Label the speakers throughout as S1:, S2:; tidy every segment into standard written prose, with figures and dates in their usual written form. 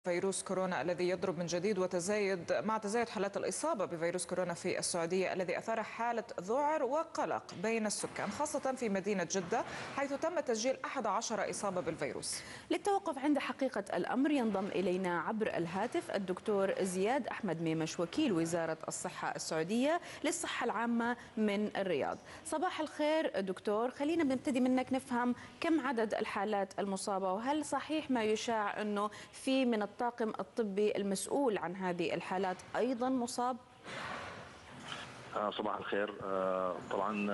S1: فيروس كورونا الذي يضرب من جديد وتزايد مع تزايد حالات الإصابة بفيروس كورونا في السعودية الذي أثار حالة ذعر وقلق بين السكان خاصة في مدينة جدة حيث تم تسجيل 11 إصابة بالفيروس.
S2: للتوقف عند حقيقة الأمر ينضم إلينا عبر الهاتف الدكتور زياد أحمد ميمش وكيل وزارة الصحة السعودية للصحة العامة من الرياض. صباح الخير دكتور، خلينا نبتدي منك نفهم كم عدد الحالات المصابة، وهل صحيح ما يشاع أنه في من الطاقم الطبي المسؤول عن هذه الحالات أيضا مصاب؟
S3: صباح الخير. طبعا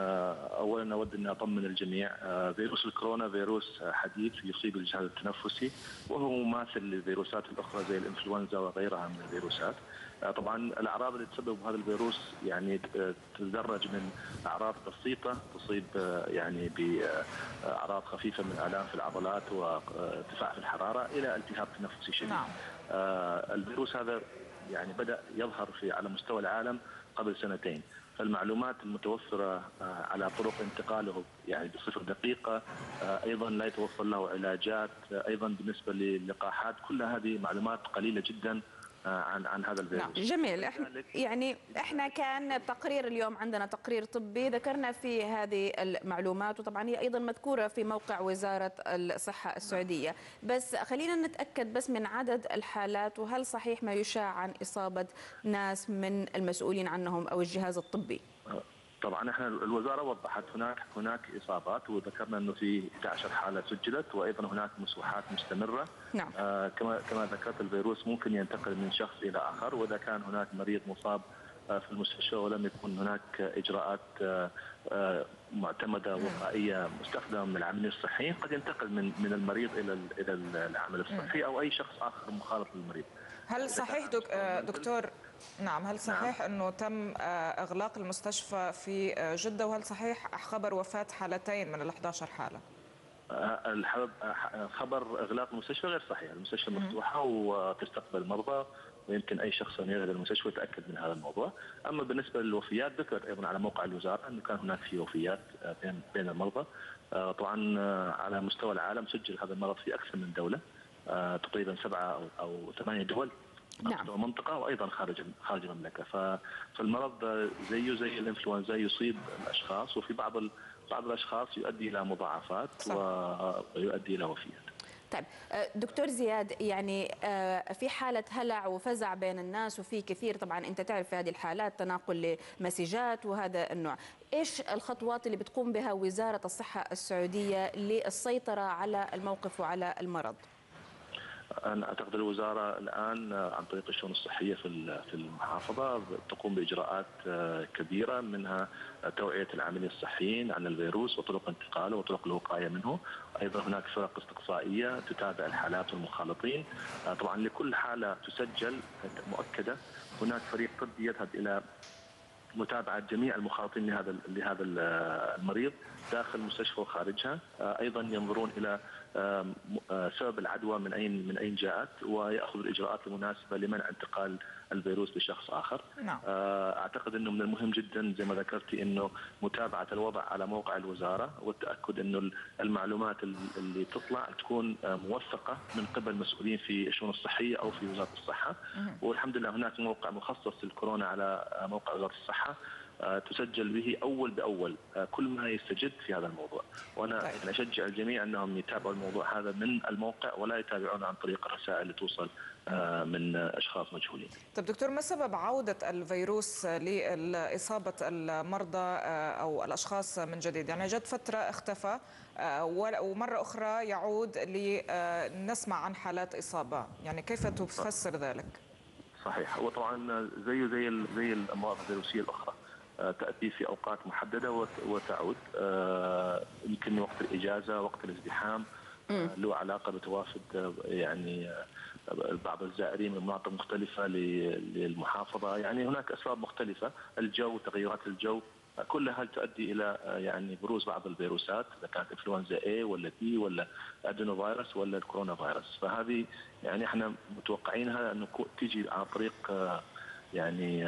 S3: اولا اود اني اطمن الجميع. فيروس الكورونا فيروس حديث يصيب الجهاز التنفسي وهو مماثل للفيروسات الاخرى زي الانفلونزا وغيرها من الفيروسات. طبعا الاعراض اللي تسبب هذا الفيروس يعني تتدرج من اعراض بسيطه تصيب يعني باعراض خفيفه من الام في العضلات وارتفاع في الحراره الى التهاب تنفسي شديد.
S1: نعم.
S3: الفيروس هذا يعني بدأ يظهر على مستوى العالم قبل سنتين، فالمعلومات المتوفرة على طرق انتقاله يعني بصفة دقيقة، أيضا لا يتوفر له علاجات، أيضا بالنسبة للقاحات، كل هذه معلومات قليلة جدا عن هذا الفيروس.
S2: نعم جميل. احنا كان تقرير اليوم، عندنا تقرير طبي ذكرنا في هذه المعلومات، وطبعا هي ايضا مذكوره في موقع وزاره الصحه السعوديه، بس خلينا نتاكد بس من عدد الحالات، وهل صحيح ما يشاع عن اصابه ناس من المسؤولين عنهم او الجهاز الطبي؟
S3: طبعا احنا الوزاره وضحت هناك اصابات، وذكرنا انه في 11 حاله سجلت، وايضا هناك مسوحات مستمره.
S2: نعم.
S3: كما ذكرت الفيروس ممكن ينتقل من شخص الى اخر، واذا كان هناك مريض مصاب في المستشفى ولم يكن هناك اجراءات معتمده وقائيه مستخدمه من العاملين الصحيين قد ينتقل من المريض الى العامل الصحي او اي شخص اخر مخالط للمريض.
S1: هل صحيح دكتور؟ نعم، هل صحيح أنه تم إغلاق المستشفى في جدة، وهل صحيح خبر وفاة حالتين من ال11 حالة؟
S3: خبر إغلاق المستشفى غير صحيح، المستشفى مفتوحة وتستقبل مرضى، ويمكن أي شخص أن يذهب المستشفى يتأكد من هذا الموضوع. أما بالنسبة للوفيات ذكر أيضا على موقع الوزارة أنه كان هناك في وفيات بين المرضى. طبعا على مستوى العالم سجل هذا المرض في أكثر من دولة، تقريبا 7 أو 8 دول.
S2: نعم.
S3: منطقة وأيضا خارج المملكة. فالمرض زيه زي الإنفلونزا يصيب الأشخاص، وفي بعض الأشخاص يؤدي إلى مضاعفات ويؤدي إلى وفيات.
S2: طيب دكتور زياد، يعني في حالة هلع وفزع بين الناس، وفي كثير طبعا انت تعرف في هذه الحالات تناقل لمسجات وهذا النوع، ايش الخطوات اللي بتقوم بها وزارة الصحة السعودية للسيطرة على الموقف وعلى المرض؟
S3: أنا أعتقد الوزارة الآن عن طريق الشؤون الصحية في المحافظة تقوم بإجراءات كبيرة، منها توعية العاملين الصحيين عن الفيروس وطرق انتقاله وطرق الوقاية منه. أيضا هناك فرق استقصائية تتابع الحالات والمخالطين. طبعا لكل حالة تسجل مؤكدة هناك فريق طبي يذهب إلى متابعة جميع المخالطين لهذا المريض داخل المستشفى وخارجها. أيضا ينظرون إلى سبب العدوى من أين جاءت، ويأخذ الإجراءات المناسبة لمنع انتقال الفيروس لشخص آخر.
S1: نعم.
S3: أعتقد أنه من المهم جدا زي ما ذكرتي أنه متابعة الوضع على موقع الوزارة، والتأكد أنه المعلومات اللي تطلع تكون موثقة من قبل مسؤولين في الشؤون الصحية أو في وزارة الصحة. والحمد لله هناك موقع مخصص للكورونا على موقع وزارة الصحة تسجل به أول بأول كل ما يستجد في هذا الموضوع. وأنا
S1: طيب.
S3: أشجع الجميع أنهم يتابعوا الموضوع هذا من الموقع ولا يتابعون عن طريق الرسائل اللي توصل من أشخاص مجهولين.
S1: طيب دكتور، ما سبب عودة الفيروس لإصابة المرضى أو الأشخاص من جديد؟ يعني جت فترة اختفى ومرة أخرى يعود لنسمع عن حالات إصابة، يعني كيف تفسر ذلك؟
S3: صحيح، وطبعا زيه زي الأمراض الفيروسية الأخرى تأتي في أوقات محددة وتعود، يمكن وقت الإجازة، وقت الازدحام، له علاقة بتوافد يعني بعض الزائرين من مناطق مختلفة للمحافظة. يعني هناك أسباب مختلفة، الجو، تغيرات الجو، كلها تؤدي إلى يعني بروز بعض الفيروسات، إذا كانت إنفلونزا A ولا B ولا أدينو فيروس ولا الكورونا فيروس. فهذه يعني احنا متوقعينها أنه تيجي عن طريق يعني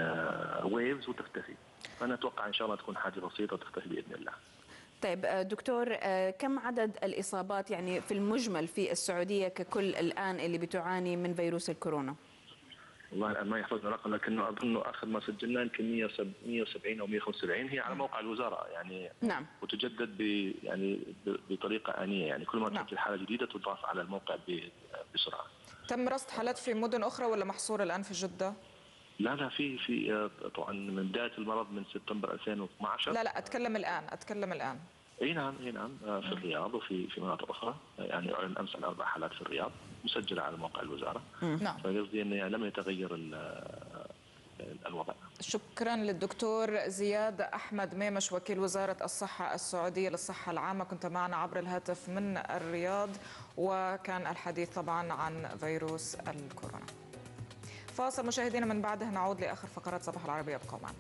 S3: ويفز وتختفي، فأنا أتوقع إن شاء الله تكون حاجة بسيطة وتختفي بإذن الله.
S2: طيب دكتور، كم عدد الإصابات يعني في المجمل في السعودية ككل الآن اللي بتعاني من فيروس الكورونا؟
S3: والله الان ما يحفظنا رقم، لكنه اظن اخر ما سجلنا يمكن 170 او 175. هي على موقع الوزاره يعني.
S2: نعم.
S3: وتجدد بطريقه انيه، يعني كل ما تسجل حاله جديده تضاف على الموقع بسرعه.
S1: تم رصد حالات في مدن اخرى ولا محصوره الان في جده؟
S3: لا في طبعا من بدايه المرض من سبتمبر 2012.
S1: لا اتكلم الان.
S3: اي نعم في الرياض وفي مناطق اخرى، يعني اعلن امس عن 4 حالات في الرياض مسجله على موقع الوزاره.
S1: نعم.
S3: فقصدي انه لم يتغير الوضع.
S1: شكرا للدكتور زياد أحمد ميمش وكيل وزارة الصحة السعودية للصحة العامة، كنت معنا عبر الهاتف من الرياض، وكان الحديث طبعا عن فيروس الكورونا. فاصل مشاهدينا، من بعده نعود لآخر فقرات صباح العربية، ابقوا معنا.